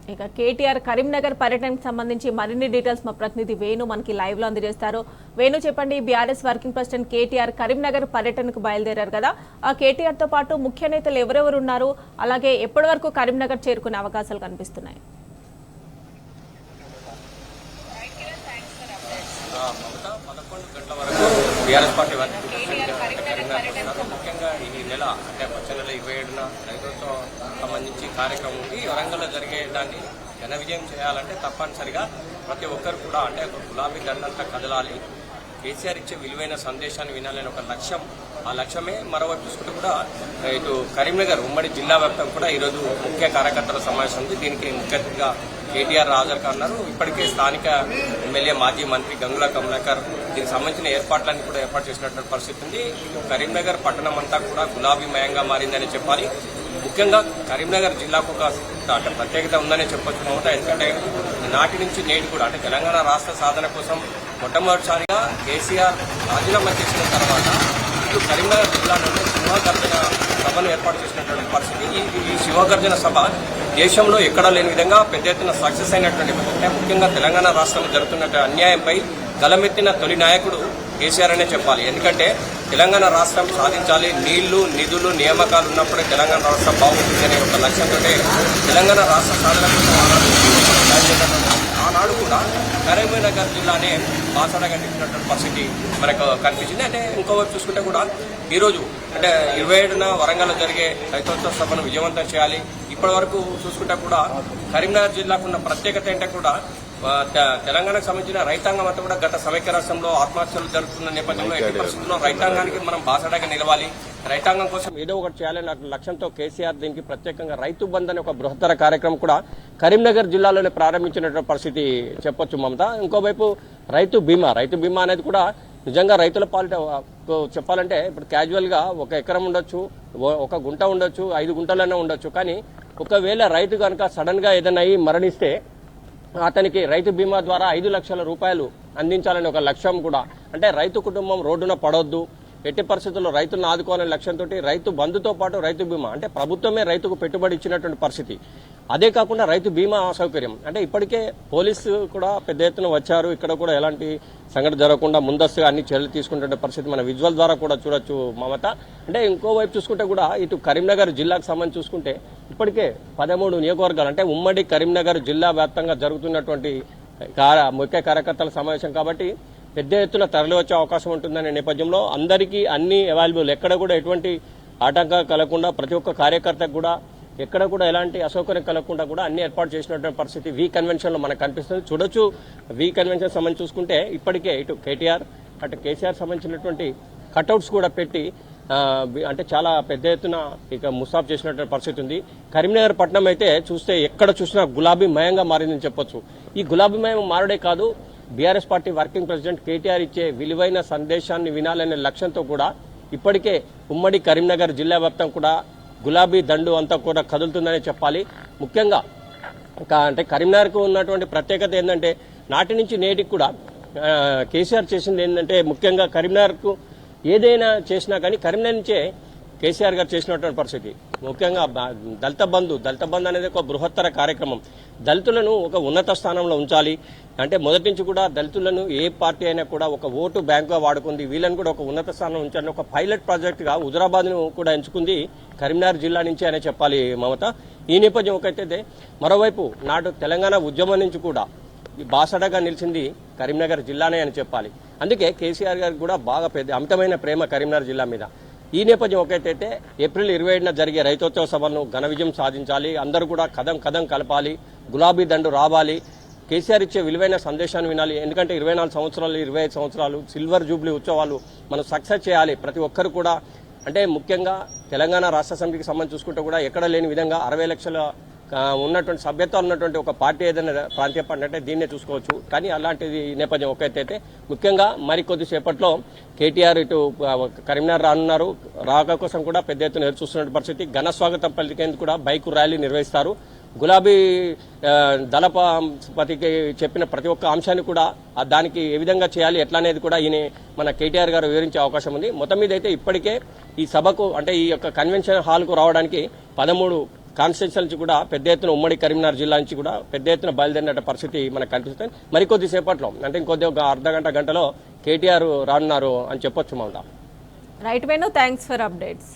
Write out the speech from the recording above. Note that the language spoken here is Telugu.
ఇక కేటీఆర్ కరీంనగర్ పర్యటనకు సంబంధించి మరిన్ని డీటెయిల్స్ మా ప్రతినిధి వేణు మనకి లైవ్ లో అందజేస్తారు. వేణు చెప్పండి, BRS working president KTR Karimnagar పర్యటనకు బయలుదేరారు కదా, ఆ కేటీఆర్ తో పాటు ముఖ్య నేతలు ఎవరెవరు ఉన్నారు, అలాగే ఎప్పటి వరకు కరీంనగర్ చేరుకునే అవకాశాలు కనిపిస్తున్నాయి? బీఆర్ఎస్ పార్టీ ముఖ్యంగా ఈ నెల అంటే వచ్చే నెల 27న రైతులతో సంబంధించి కార్యక్రమం ఉంది. వరంగల్లో జరిగేదాన్ని ఘన విజయం చేయాలంటే తప్పనిసరిగా ప్రతి ఒక్కరు కూడా అంటే ఒక గులాబీ దండంతా కదలాలి, కేసీఆర్ ఇచ్చే విలువైన సందేశాన్ని వినాలని ఒక లక్ష్యం. ఆ లక్ష్యమే మరోవైపు చూసుకుంటూ కూడా ఇటు కరీంనగర్ ఉమ్మడి జిల్లా వ్యాప్తం కూడా ఈరోజు ముఖ్య కార్యకర్తల సమావేశం ఉంది. దీనికి ముఖ్య అతిథిగా కేటీఆర్ హాజరు కానున్నారు. ఇప్పటికే స్థానిక ఎమ్మెల్యే మాజీ మంత్రి గంగుల కమలాకర్ దీనికి సంబంధించిన ఏర్పాట్లన్నీ కూడా ఏర్పాటు చేసినటువంటి పరిస్థితి ఉంది. కరీంనగర్ పట్టణం అంతా కూడా గులాబీమయంగా మారిందని చెప్పాలి. ముఖ్యంగా కరీంనగర్ జిల్లాకు ఒక అంటే ప్రత్యేకత ఉందని చెప్పొచ్చు మమత. ఎందుకంటే నాటి నుంచి నేటి కూడా అంటే తెలంగాణ రాష్ట్ర సాధన కోసం మొట్టమొదటిసారిగా కేసీఆర్ రాజీనామా చేసిన తర్వాత ఇటు కరీంనగర్ జిల్లాలోనే శివగర్జన సభను ఏర్పాటు చేసినటువంటి పరిస్థితి. ఈ శివగర్జన సభ దేశంలో ఎక్కడా లేని విధంగా పెద్ద ఎత్తున సక్సెస్ అయినటువంటి అంటే ముఖ్యంగా తెలంగాణ రాష్ట్రంలో జరుగుతున్న అన్యాయంపై గలమెత్తిన తొలి నాయకుడు కేసీఆర్ అనే చెప్పాలి. ఎందుకంటే తెలంగాణ రాష్ట్రం సాధించాలి, నీళ్లు నిధులు నియామకాలు ఉన్నప్పుడే తెలంగాణ రాష్ట్రం బాగుంటుంది అనే ఒక లక్ష్యంతో తెలంగాణ రాష్ట్ర సాధన ఆనాడు కూడా కరీంనగర్ జిల్లానే బాసడగా నిలిచినటువంటి పరిస్థితి మనకు కనిపించింది. అంటే ఇంకోవైపు చూసుకుంటే కూడా ఈరోజు అంటే 27న వరంగల్లో జరిగే రైతోత్సవ సభను విజయవంతం చేయాలి. ఇప్పటి వరకు చూసుకుంటే కూడా కరీంనగర్ జిల్లాకు ఉన్న ప్రత్యేకత ఏంటంటే కూడా తెలంగాణకు సంబంధించిన రైతాంగం అంతా కూడా గత సమైక్య రాష్ట్రంలో ఆత్మహత్యలు జరుగుతున్న నేపథ్యంలో ఎట్టి పరిస్థితుల్లో రైతాంగానికి మనం బాసడగా నిలవాలి, రైతాంగం కోసం ఏదో ఒకటి చేయాలనే లక్ష్యంతో కేసీఆర్ దీనికి ప్రత్యేకంగా రైతు బంధు అనే ఒక బృహత్తర కార్యక్రమం కూడా కరీంనగర్ జిల్లాలోనే ప్రారంభించినటువంటి పరిస్థితి చెప్పొచ్చు మమత. ఇంకోవైపు రైతు బీమా అనేది కూడా నిజంగా రైతుల పాలిట చెప్పాలంటే ఇప్పుడు క్యాజువల్ గా 1 ఎకరం ఉండొచ్చు, 1 గుంట ఉండొచ్చు, 5 గుంటలైనా ఉండొచ్చు. కానీ ఒకవేళ రైతు కనుక సడన్ గా ఏదైనా అయ్యి మరణిస్తే అతనికి రైతు బీమా ద్వారా 5 లక్షల రూపాయలు అందించాలని ఒక లక్ష్యం కూడా. అంటే రైతు కుటుంబం రోడ్డున పడొద్దు, ఎట్టి పరిస్థితుల్లో రైతులను ఆదుకోవాలనే లక్ష్యంతో రైతు బంధుతో పాటు రైతు బీమా అంటే ప్రభుత్వమే రైతుకు పెట్టుబడి ఇచ్చినటువంటి పరిస్థితి. అదే కాకుండా రైతు బీమా సౌకర్యం అంటే ఇప్పటికే పోలీసు కూడా పెద్ద ఎత్తున వచ్చారు. ఇక్కడ కూడా ఎలాంటి సంఘటన జరగకుండా ముందస్తుగా అన్ని చర్యలు తీసుకుంటున్న పరిస్థితి మన విజువల్ ద్వారా కూడా చూడొచ్చు మమత. అంటే ఇంకోవైపు చూసుకుంటే కూడా ఇటు కరీంనగర్ జిల్లాకు సంబంధించి చూసుకుంటే ఇప్పటికే 13 నియోజకవర్గాలు అంటే ఉమ్మడి కరీంనగర్ జిల్లా వ్యాప్తంగా జరుగుతున్నటువంటి ముఖ్య కార్యకర్తల సమావేశం కాబట్టి పెద్ద ఎత్తున తరలి వచ్చే అవకాశం ఉంటుందనే నేపథ్యంలో అందరికీ అన్ని అవైలబుల్, ఎక్కడ కూడా ఎటువంటి ఆటంకం కలగకుండా ప్రతి ఒక్క కార్యకర్తకు కూడా ఎక్కడ కూడా ఎలాంటి అసౌకర్యం కలగకుండా కూడా అన్ని ఏర్పాటు చేసినటువంటి పరిస్థితి వి కన్వెన్షన్ లో మనకు కనిపిస్తుంది. చూడొచ్చు వి కన్వెన్షన్ సంబంధించి చూసుకుంటే ఇప్పటికే ఇటు కేటీఆర్ అటు కేసీఆర్ సంబంధించినటువంటి కట్అవుట్స్ కూడా పెట్టి అంటే చాలా పెద్ద ఎత్తున ఇక ముసాఫ్ చేసినటువంటి పరిస్థితి ఉంది. కరీంనగర్ పట్టణం అయితే చూస్తే ఎక్కడ చూసినా గులాబీమయంగా మారిందని చెప్పొచ్చు. ఈ గులాబీమయం మారడే కాదు, BRS party working president KTR ఇచ్చే విలువైన సందేశాన్ని వినాలనే లక్ష్యంతో కూడా ఇప్పటికే ఉమ్మడి కరీంనగర్ జిల్లా వ్యాప్తం కూడా గులాబీ దండు అంతా కూడా కదులుతుందనే చెప్పాలి. ముఖ్యంగా అంటే కరీంనగర్కు ఉన్నటువంటి ప్రత్యేకత ఏంటంటే నాటి నుంచి నేటికి కూడా కేసీఆర్ చేసింది ఏంటంటే ముఖ్యంగా కరీంనగర్కు ఏదైనా చేసినా కానీ కరీంనగర్ నుంచే కేసీఆర్ గారు చేసినటువంటి పరిస్థితి. ముఖ్యంగా దళిత బంధు అనేది ఒక బృహత్తర కార్యక్రమం. దళితులను ఒక ఉన్నత స్థానంలో ఉంచాలి అంటే మొదటి నుంచి కూడా దళితులను ఏ పార్టీ అయినా కూడా ఒక ఓటు బ్యాంకుగా వాడుకుంది, వీళ్ళని కూడా ఒక ఉన్నత స్థానంలో ఉంచాలని ఒక పైలట్ ప్రాజెక్ట్ గా హుజరాబాద్ ను కూడా ఎంచుకుంది కరీంనగర్ జిల్లా నుంచి అనే చెప్పాలి మమత. ఈ నేపథ్యం ఒకటైతే మరోవైపు నాటు తెలంగాణ ఉద్యమం నుంచి కూడా బాసడగా నిలిచింది కరీంనగర్ జిల్లానే అని చెప్పాలి. అందుకే కేసీఆర్ గారికి కూడా బాగా అమితమైన ప్రేమ కరీంనగర్ జిల్లా మీద. ఈ నేపథ్యం ఒకటైతే ఏప్రిల్ 27న జరిగే రైతోత్సవ సభను ఘన విజయం సాధించాలి, అందరూ కూడా కదం కలపాలి, గులాబీ దండు రావాలి, కేసీఆర్ ఇచ్చే విలువైన సందేశాన్ని వినాలి. ఎందుకంటే 24 సంవత్సరాలు 25 సంవత్సరాలు సిల్వర్ జూబ్లీ ఉత్సవాలు మనం సక్సెస్ చేయాలి. ప్రతి ఒక్కరు కూడా అంటే ముఖ్యంగా తెలంగాణ రాష్ట్ర సమితికి సంబంధించి చూసుకుంటే కూడా ఎక్కడ లేని విధంగా 60 లక్షల ఉన్నటువంటి సభ్యత్వాలు ఉన్నటువంటి ఒక పార్టీ ఏదైనా ప్రాంతీయ పార్టీ అంటే దీన్నే చూసుకోవచ్చు. కానీ అలాంటిది నేపథ్యం ఒకటైతే ముఖ్యంగా మరికొద్దిసేపట్లో కేటీఆర్ ఇటు కరీంనగర్ రానున్నారు. రాక కోసం కూడా పెద్ద ఎత్తున ఎదురు చూస్తున్న పరిస్థితి. ఘన స్వాగతం పలికేందుకు కూడా బైక్ ర్యాలీ నిర్వహిస్తారు. గులాబీ దళపతికి చెప్పిన ప్రతి ఒక్క అంశాన్ని కూడా దానికి ఏ విధంగా చేయాలి ఎట్లా అనేది కూడా ఈయన మన కేటీఆర్ గారు వివరించే అవకాశం ఉంది. మొత్తం మీద అయితే ఇప్పటికే ఈ సభకు అంటే ఈ యొక్క కన్వెన్షన్ హాల్ కు రావడానికి 13 కాన్స్టిట్యూన్సీ నుంచి కూడా పెద్ద ఎత్తున ఉమ్మడి కరీంనగర్ జిల్లా నుంచి కూడా పెద్ద ఎత్తున బయలుదేరిన పరిస్థితి మనకు కనిపిస్తుంది. మరికొద్ది సేపట్లో అంటే ఇంకొద్ది ఒక అర్ధ గంటలో కేటీఆర్ రానున్నారు అని చెప్పొచ్చు. Mamata. Right Venu, thanks for updates.